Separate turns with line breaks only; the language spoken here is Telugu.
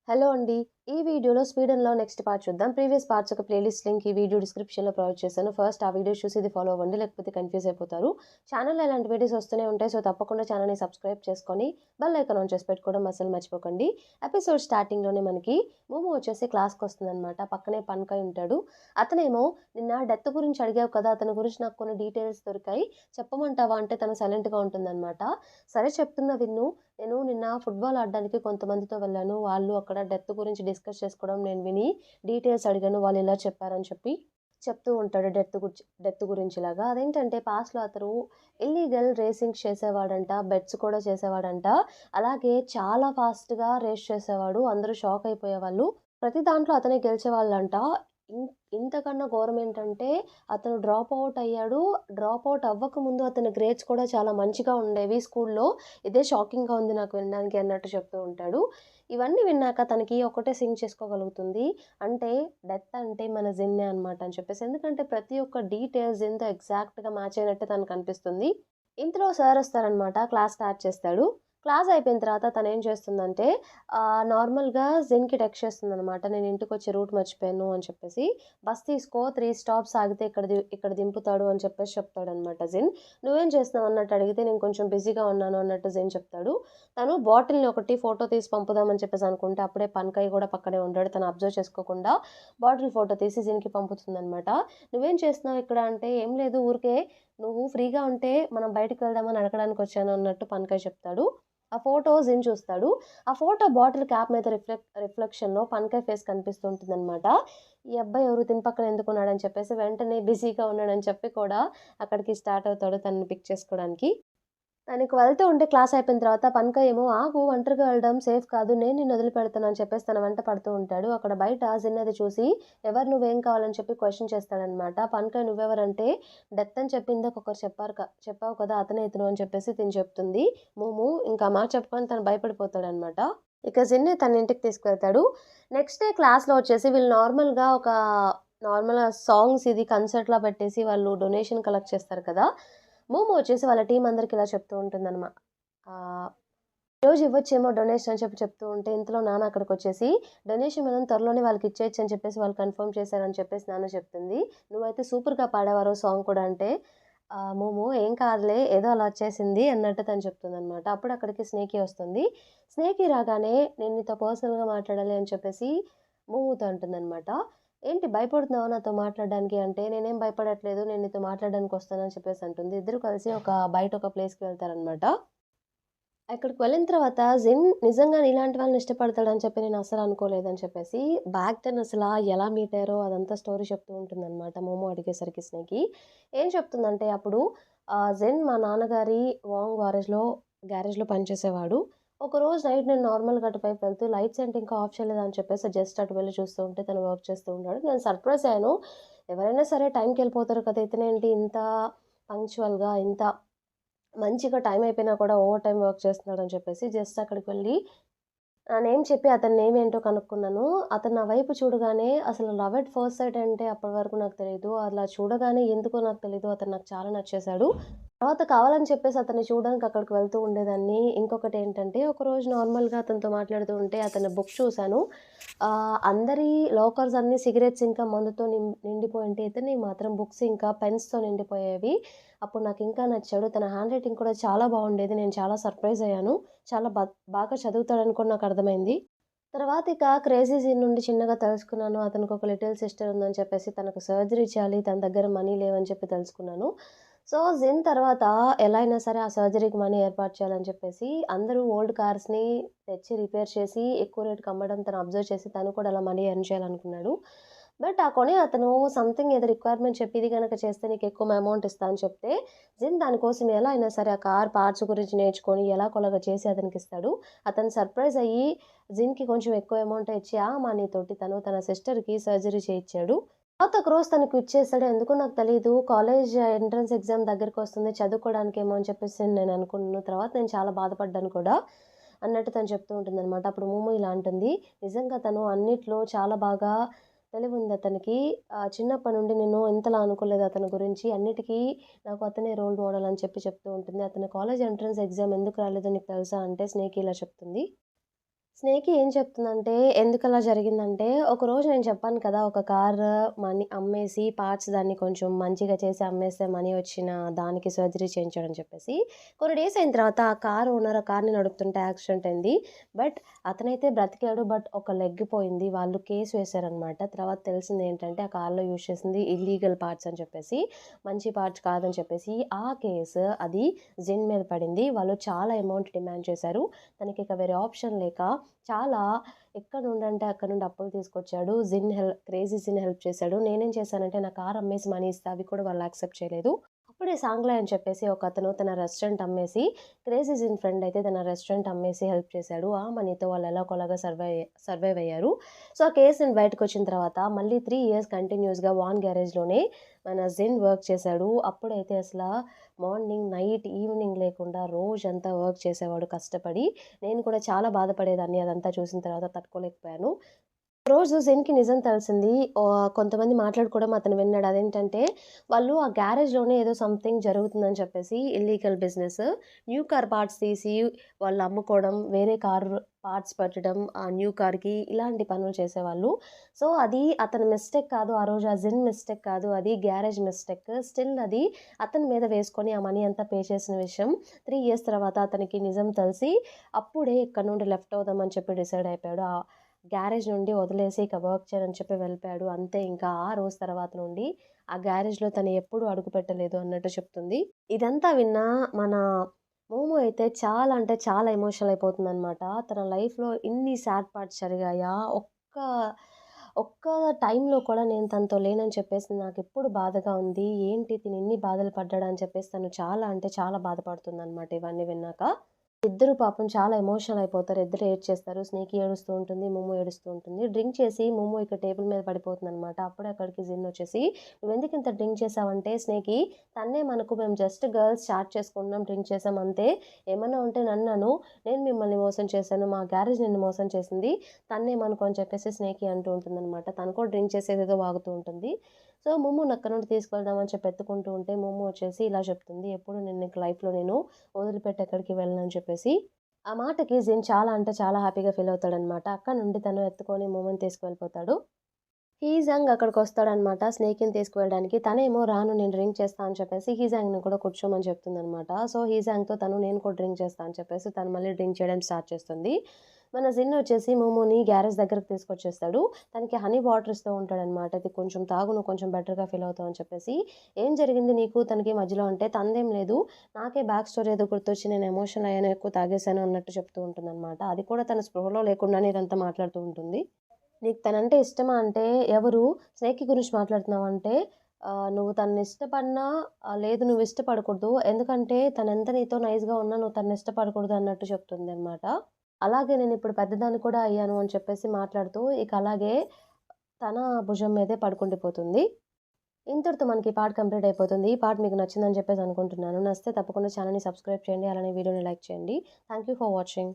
హలో అండి. ఈ వీడియోలో 'speed and love' next part చూద్దాం. ప్రీవియస్ పార్ట్స్ యొక్క ప్లేలిస్ట్ లింక్ ఈ వీడియో డిస్క్రిప్షన్‌లో ప్రొవైడ్ చేశాను. ఫస్ట్ ఆ వీడియోస్ చూసి ఇది ఫాలో అవ్వండి. లేకపోతే కన్‌ఫ్యూజ్ అయిపోతారు. ఛానెల్‌లో ఇలాంటి వీడియోస్ వస్తూనే ఉంటాయి. సో, తప్పకుండా ఛానెల్‌ని సబ్స్క్రైబ్ చేసుకొని బెల్ ఐకాన్ ఆన్ చేసి పెట్టుకోవడం అస్సలు మర్చిపోకండి. ఎపిసోడ్ స్టార్టింగ్‌లోనే మనకి మోమో వచ్చేసి క్లాస్‌కొస్తుందనమాట. పక్కనే పన్‌కయ్ ఉంటాడు. అతనేమో నిన్న డెత్ గురించి అడిగావు కదా! అతని గురించి నాకు కొన్ని డీటెయిల్స్ దొరికాయి. చెప్పమంటావా అంటే తను సైలెంట్‌గా ఉంటుందనమాట. సరే చెప్తున్నా విను. నేను నిన్న ఫుట్‌బాల్ ఆడడానికి కొంతమందితో వెళ్ళాను. వాళ్ళు అక్కడ డెత్ గురించి డిస్కస్ చేసుకోవడం నేను విని డీటెయిల్స్ అడిగాను. వాళ్ళు ఇలా చెప్పారని చెప్పి చెప్తూ ఉంటాడు డెత్ గురించిలాగా. అదేంటంటే పాస్ట్‌లో అతను ఇల్లీగల్ రేసింగ్స్ చేసేవాడంట. బెట్స్ కూడా చేసేవాడంట. అలాగే చాలా ఫాస్ట్‌గా రేస్ చేసేవాడు. అందరూ షాక్ అయిపోయేవాళ్ళు. ప్రతి దాంట్లో అతనే గెలిచేవాళ్ళంట. ఇం ఇంతకన్నా ఘోరమేంటంటే అతను డ్రాప్ ఔట్ అయ్యాడు. డ్రాప్ ఔట్ అవ్వకముందు అతని గ్రేడ్స్ కూడా చాలా మంచిగా ఉండేవి స్కూల్లో. ఇదే షాకింగ్‌గా ఉంది నాకు వినడానికి అన్నట్టు చెప్తూ ఉంటాడు. ఇవన్నీ విన్నాక తనకి ఒకటే సింక్ చేసుకోగలుగుతుంది. అంటే డెత్ అంటే మన జిన్నే అనమాట అని చెప్పేసి. ఎందుకంటే ప్రతి ఒక్క డీటెయిల్ జిన్‌తో ఎగ్జాక్ట్‌గా మ్యాచ్ అయినట్టు తనకనిపిస్తుంది. ఇంతలో సార్ వస్తారనమాట. క్లాస్ స్టార్ట్ చేస్తాడు. క్లాస్ అయిపోయిన తర్వాత తనేం చేస్తుందంటే నార్మల్‌గా జిన్‌కి టెక్స్ట్ చేస్తుందనమాట. నేను ఇంటికొచ్చే రూట్ మర్చిపోయాను అని చెప్పేసి. బస్ తీసుకో 3 స్టాప్స్ ఆగితే ఇక్కడ దింపుతాడు అని చెప్పేసి చెప్తాడనమాట జిన్. నువ్వేం చేస్తున్నావు అన్నట్టు అడిగితే నేను కొంచెం బిజీగా ఉన్నాను అన్నట్టు జిన్ చెప్తాడు. తను బాటిల్‌ని ఒకటి ఫోటో తీసి పంపుదామని చెప్పేసి అనుకుంటే అప్పుడే పన్‌కయ్ గూడా పక్కనే ఉంటాడు. తను అబ్జర్వ్ చేసుకోకుండా బాటిల్ ఫోటో తీసి జిన్‌కి పంపుతుందనమాట. నువ్వేం చేస్తున్నావు ఇక్కడ అంటే ఏం లేదు ఊరికే నువ్వు ఫ్రీగా ఉంటే మనం బయటికి వెళ్దామని అడగడానికొచ్చాను అన్నట్టు పన్‌కయ్ చెప్తాడు. ఆ ఫోటో జిన్ చూస్తాడు. ఆ ఫోటో బాటిల్ క్యాప్ మీద రిఫ్లెక్షన్‌లో పన్‌కయ్ ఫేస్ కనిపిస్తూ ఉంటుందనమాట. ఈ అబ్బాయి ఎవరు తిన పక్కన ఎందుకున్నాడని చెప్పేసి వెంటనే బిజీగా ఉన్నాడని చెప్పి కూడా అక్కడికి స్టార్ట్ అవుతాడు తనని పిక్ చేసుకోవడానికి. తనకి వెళ్తూ ఉంటే క్లాస్ అయిపోయిన తర్వాత పన్‌కయ్ ఏమో ఆగు ఒంటరిగా వెళ్ళడం సేఫ్ కాదు. నేను నిన్ను వదిలిపెడతాను అని చెప్పేసి తన వెంట పడుతూ ఉంటాడు. అక్కడ బయట జిన్ అది చూసి ఎవరు నువ్వేం కావాలని చెప్పి క్వెషన్ చేస్తాడనమాట. పన్‌కయ్ నువ్వెవరంటే డెత్ అని చెప్పి ఇందాకొకరు చెప్పావు కదా! అతనే ఇతను అని చెప్పేసి తిను చెప్తుంది. మోము ఇంకా ఆ మాట చెప్పుకొని తను భయపడిపోతాడనమాట. ఇక జిన్‌ని తన ఇంటికి తీసుకువెళ్తాడు. నెక్స్ట్ డే క్లాస్‌లో వచ్చేసి వీళ్ళు నార్మల్‌గా సాంగ్స్ ఇది కన్సర్ట్‌లా పెట్టేసి వాళ్ళు డొనేషన్ కలెక్ట్ చేస్తారు కదా! మోమో వచ్చేసి వాళ్ళ టీమ్ అందరికి ఇలా చెప్తూ ఉంటుందనమా ఆహ్, ఈరోజు ఇవ్వచ్చేమో డొనేషన్ అని చెప్పి చెప్తూ ఉంటే, ఇంతలో నాన్న అక్కడికొచ్చేసి, డొనేషన్ మనం త్వరలోనే వాళ్ళకిచ్చేయొచ్చు అని చెప్పేసి వాళ్ళు కన్ఫర్మ్ చేశారని చెప్పేసి నాన్న చెప్తుంది. నువ్వైతే సూపర్‌గా పాడావు ఆ రోజు సాంగ్ కూడా అంటే, మోమో ఏం కాదులే ఏదో అలా వచ్చేసింది అన్నట్టు తను చెప్తుందనమాట. అప్పుడు అక్కడికి స్నేకీ వస్తుంది. స్నేకీ రాగానే నేను నీతో పర్సనల్‌గా మాట్లాడాలి అని చెప్పేసి మోమోతో అంటుందనమాట. ఏంటి భయపడుతున్నావా నాతో మాట్లాడడానికి అంటే, నేనేం భయపడట్లేదు. నేను నీతో మాట్లాడడానికి వస్తానని చెప్పేసి అంటుంది. ఇద్దరు కలిసి బయట ఒక ప్లేస్‌కి వెళ్తారనమాట. అక్కడికి వెళ్ళిన తర్వాత జిన్ నిజంగా నీలాంటి వాళ్ళని ఇష్టపడతాడని చెప్పి నేను అస్సలు అనుకోలేదని చెప్పేసి, బ్యాక్ దెన్ అసలా ఎలా మీట్ అయ్యారో అదంతా స్టోరీ చెప్తూ ఉంటుందనమాట మోమో అడిగేసరికి స్నేకి. ఏం చెప్తుందంటే అప్పుడు జిన్ మా నాన్నగారి వాంగ్ గ్యారేజ్‌లో పనిచేసేవాడు. ఒకరోజు నైట్ నేను నార్మల్‌గా అటువైపు వెళ్తూ లైట్స్ ఏంటి ఇంకా ఆఫ్ చేయలేదా అని చెప్పేసి జస్ట్ అటు వెళ్లి చూస్తూ ఉంటే తను వర్క్ చేస్తూ ఉన్నాడు. నేను సర్ప్రైజ్ అయ్యాను. ఎవరైనా సరే టైంకెళ్ళిపోతారు కదా! ఇతనేంటి ఇంత పంక్చువల్‌గా ఇంత మంచిగా టైం అయిపోయినా కూడా ఓవర్ టైమ్ వర్క్ చేస్తున్నాడని చెప్పేసి జస్ట్ అక్కడికి వెళ్లి నా నేమ్ చెప్పి అతని నేమ్ ఏంటో కనుక్కున్నాను. అతను నా వైపు చూడగానే అసలు లవ్ ఎట్ ఫస్ట్ సైట్ అంటే అప్పటి వరకు నాకు తెలీదు. అలా చూడగానే ఎందుకో నాకు తెలీదు అతను నాకు చాలా నచ్చేసాడు. తర్వాత కావాలని చెప్పేసి అతన్ని చూడడానికి అక్కడికి వెళ్తూ ఉండేదాన్ని. ఇంకొకటేంటంటే ఒకరోజు నార్మల్‌గా అతనితో మాట్లాడుతూ ఉంటే అతని బుక్ చూసాను. అందరి లాకర్స్ అన్నీ సిగరెట్స్ ఇంకా మందుతో నిండిపోయుంటే ఇతనియి మాత్రం బుక్స్ ఇంకా పెన్స్‌తో నిండిపోయేవి. అప్పుడు నాకింకా నచ్చాడు. తన హ్యాండ్ రైటింగ్ కూడా చాలా బాగుండేది. నేను చాలా సర్ప్రైజ్ అయ్యాను. చాలా బాగా చదువుతాడని కూడా నాకర్థమైంది. తర్వాత ఇక క్రేజీ సీన్ నుండి చిన్నగా తెలుసుకున్నాను. అతనికొక లిటిల్ సిస్టర్ ఉందని చెప్పేసి తనకు సర్జరీ చేయాలి. తన దగ్గర మనీ లేవని చెప్పి తెలుసుకున్నాను. సో, జిన్ తర్వాత ఎలా అయినా సరే ఆ సర్జరీకి మనీ ఏర్పాటు చేయాలని చెప్పేసి అందరూ ఓల్డ్ కార్స్‌ని తెచ్చి రిపేర్ చేసి ఎక్కువ రేట్‌కి అమ్మడం తను అబ్జర్వ్ చేసి తను కూడా అలా మనీ ఎర్న్ చేయాలనుకున్నాడు. బట్ ఆ కొనే అతను సంథింగ్ ఏదో రిక్వైర్మెంట్ చెప్పి ఇది గనక చేస్తే నీకెక్కువ అమౌంట్ ఇస్తా అని చెప్తే, జిన్ దానికోసం ఎలా అయినా సరే ఆ కార్ పార్ట్స్ గురించి నేర్చుకొని ఎలాగోలాగా చేసి అతనికిస్తాడు. అతను సర్ప్రైజ్ అయ్యి జిన్‌కి కొంచెం ఎక్కువ అమౌంటే ఇచ్చి ఆ మనీతోటి తను తన సిస్టర్‌కి సర్జరీ చేయిచ్చాడు. తర్వాత ఒకరోజు తను క్విట్ చేసాడు. ఎందుకో నాకు తెలీదు. కాలేజ్ ఎంట్రన్స్ ఎగ్జామ్ దగ్గరకొస్తుంది. చదువుకోవడానికేమో అని చెప్పేసి నేను అనుకున్నాను. తర్వాత నేను చాలా బాధపడ్డాను కూడా. అన్నట్టు తను చెప్తూ ఉంటుందనమాట. అప్పుడు మోమో ఇలా అంటుంది. నిజంగా తను అన్నిట్లో చాలా బాగా తెలివుంది అతనికి. చిన్నప్పటి నుండి నేను ఇంతలా అనుకోలేదు అతని గురించి. అన్నిటికి నాకు అతనే రోల్ మోడల్ అని చెప్పి చెప్తూ ఉంటుంది. అతను కాలేజ్ ఎంట్రన్స్ ఎగ్జామ్ ఎందుకు రాలేదో నీకు తెలుసా అంటే స్నేక్ ఇలా చెప్తుంది. స్నేకి ఏం చెప్తుందంటే, ఎందుకలా జరిగిందంటే, ఒకరోజు నేను చెప్పాను కదా! ఒక కార్ మనీ అమ్మేసి పార్ట్స్ దాన్ని కొంచెం మంచిగా చేసి అమ్మేస్తే మనీ వచ్చిన దానికి సర్జరీ చేయించాడని చెప్పేసి. కొన్ని డేస్ అయిన తర్వాత ఆ కార్ ఓనర్ ఆ కార్‌ని నడుపుతుంటే యాక్సిడెంట్ అయింది. బట్ అతనైతే బ్రతికాడు. బట్ ఒక లెగ్ పోయింది. వాళ్ళు కేస్ వేశారనమాట. తర్వాత తెలిసిందేంటంటే, ఆ కార్‌లో యూజ్ చేసింది ఇల్లీగల్ పార్ట్స్ అని చెప్పేసి, మంచి పార్ట్స్ కాదని చెప్పేసి, ఆ కేస్ అది జిన్ మీద పడింది. వాళ్ళు చాలా అమౌంట్ డిమాండ్ చేశారు. తనకిక వేరే ఆప్షన్ లేక చాలా ఎక్కడి నుండంటే అక్కడి నుండి అప్పులు తీసుకొచ్చాడు. క్రేజీ జిన్ హెల్ప్ చేశాడు. నేనేం చేశానంటే నా కార్ అమ్మేసి మనీ ఇస్తే అవి కూడా వాళ్ళు యాక్సెప్ట్ చేయలేదు. అప్పుడే సాంగ్లాయ్ అని చెప్పేసి ఒకతను తన రెస్టారెంట్ అమ్మేసి, క్రేజీ జిన్ ఫ్రెండ్ అయితే తన రెస్టారెంట్ అమ్మేసి హెల్ప్ చేశాడు. ఆ మనీతో వాళ్ళు ఎలాగోలాగా సర్వైవ్ అయ్యారు. సో, ఆ కేసు నుండి బయటకొచ్చిన తర్వాత మళ్ళీ 3 ఇయర్స్ కంటిన్యూయస్‌గా వాన్ గ్యారేజ్‌లోనే మన జిన్ వర్క్ చేశాడు. అప్పుడైతే మార్నింగ్, నైట్, ఈవినింగ్ లేకుండా రోజంతా వర్క్ చేసేవాడు కష్టపడి. నేను కూడా చాలా బాధపడేదాన్ని అదంతా చూసిన తర్వాత తట్టుకోలేకపోయాను. రోజు జెన్‌కి నిజం తెలిసింది. కొంతమంది మాట్లాడుకోవడం అతను విన్నాడు. అదేంటంటే, వాళ్ళు ఆ గ్యారేజ్‌లోనే ఏదో సంథింగ్ జరుగుతుందని చెప్పేసి illegal business. New car parts తీసి వాళ్ళు అమ్ముకోవడం, వేరే కారు పార్ట్స్ పెట్టడం ఆ న్యూ కార్‌కి ఇలాంటి పనులు చేసేవాళ్ళు. సో, అది అతని మిస్టేక్ కాదు. ఆ రోజు ఆ జిన్ మిస్టేక్ కాదు. అది గ్యారేజ్ మిస్టేక్. స్టిల్ అది అతని మీద వేసుకొని ఆ మనీ అంతా పే చేసిన విషయం 3 ఇయర్స్ తర్వాత అతనికి నిజం తెలిసి, అప్పుడే ఇక్కడి నుండి లెఫ్ట్ అవుదామని చెప్పి డిసైడ్ అయిపోయాడు. గ్యారేజ్ నుండి వదిలేసి ఇక వర్క్ చేయనని చెప్పి వెళ్ళిపోయాడు. అంతే ఇంకా ఆ రోజు తర్వాత నుండి ఆ గ్యారేజ్‌లో తను ఎప్పుడూ అడుగుపెట్టలేదు అన్నట్టు చెప్తుంది. ఇదంతా విన్న మన మోమో అయితే చాలా అంటే చాలా ఎమోషనల్ అయిపోతుందనమాట. తన లైఫ్‌లో ఇన్ని సాడ్ పార్ట్స్ జరిగాయా? ఒక్క టైంలో కూడా నేను తనతో లేనని చెప్పేసి నాకెప్పుడు బాధగా ఉంది. ఏంటి తిను ఇన్ని బాధలు పడ్డాడా అని చెప్పేసి తను చాలా అంటే చాలా బాధపడుతుందనమాట ఇవన్నీ విన్నాక. ఇద్దరు పాపం చాలా ఎమోషనల్ అయిపోతారు. ఇద్దరు ఏడ్చేస్తారు. స్నేకి ఏడుస్తూ ఉంటుంది. మోమో ఏడుస్తూ ఉంటుంది. డ్రింక్ చేసి మోమో ఇక టేబుల్ మీద పడిపోతుందనమాట. అప్పుడే అక్కడికి జిన్ వచ్చేసి, "నువ్వెందుకింత డ్రింక్ చేశావంటే" స్నేకి, "తన్నేమనకు మేము జస్ట్ గర్ల్స్ చాట్ చేసుకుంటున్నాం. డ్రింక్ చేసాం అంతే. ఏమన్నా ఉంటే నన్నను. నేను మిమ్మల్ని మోసం చేశాను. మా గ్యారేజ్ నిన్ను మోసం చేసింది. తన్నేమనుకో" అని చెప్పేసి స్నేకి అంటూ ఉంటుందనమాట. తను కూడా డ్రింక్ చేసి ఏదేదో వాగుతూ ఉంటుంది. సో, మోమోని అక్కడి నుండి తీసుకెళ్దామని చెప్పి ఎత్తుకుంటూ ఉంటే మోమో వచ్చేసి ఇలా చెప్తుంది, "ఎప్పుడు నిన్ను ఇంక లైఫ్‌లో నేను వదిలిపెట్టి ఎక్కడికి వెళ్ళనని" చెప్పేసి. ఆ మాటకి జిన్ చాలా అంటే చాలా హ్యాపీగా ఫీల్ అవుతాడనమాట. అక్కడి నుండి తను ఎత్తుకొని మోమోని తీసుకువెళ్ళిపోతాడు. హీజాంగ్ అక్కడికొస్తాడనమాట స్నేక్‌ని తీసుకువెళ్ళడానికి. తనేమో రాను నేను డ్రింక్ చేస్తా అని చెప్పేసి హీజాంగ్‌ని కూడా కూర్చోమని చెప్తుందనమాట. సో, హీజాంగ్‌తో నేను కూడా డ్రింక్ చేస్తా అని చెప్పేసి తను మళ్ళీ డ్రింక్ చేయడం స్టార్ట్ చేస్తుంది. మన జిన్ వచ్చేసి మోమోని గ్యారేజ్ దగ్గరికి తీసుకొచ్చేస్తాడు. తనకి హనీ వాటర్ ఇస్తూ ఉంటాడనమాట. "ఇది కొంచెం తాగు నువ్వు కొంచెం బెటర్‌గా ఫీల్ అవుతావు" అని చెప్పేసి. "ఏం జరిగింది నీకు తనకి మధ్యలో" అంటే, "తనదేం లేదు. నాకే బ్యాక్ స్టోరీ ఏదో గుర్తొచ్చి నేను ఎమోషనల్ అయ్యాను, ఎక్కువ తాగేశాను" అన్నట్టు చెప్తూ ఉంటుందనమాట. అది కూడా తన స్పృహలో లేకుండానే ఇదంతా మాట్లాడుతూ ఉంటుంది. నీకు తనంటే ఇష్టమా అంటే ఎవరు? స్నేకి గురించి మాట్లాడుతున్నావంటే నువ్వు తనని ఇష్టపడినా లేదు నువ్వు ఇష్టపడకూడదు. ఎందుకంటే తనెంత నీతో నైస్‌గా ఉన్నా నువ్వు తనని ఇష్టపడకూడదు అన్నట్టు చెప్తుందనమాట. అలాగే నేనిప్పుడు పెద్దదాన్ని కూడా అయ్యాను అని చెప్పేసి మాట్లాడుతూ ఇక అలాగే తన భుజం మీదే పడుకుండిపోతుంది. ఇంతటితో మనకి ఈ పార్ట్ కంప్లీట్ అయిపోతుంది. ఈ పార్ట్ మీకు నచ్చిందని చెప్పేసి అనుకుంటున్నాను. నచ్చితే తప్పకుండా ఛానెల్‌ని సబ్స్క్రైబ్ చేయండి. అలానే వీడియోని లైక్ చేయండి. Thank you for watching.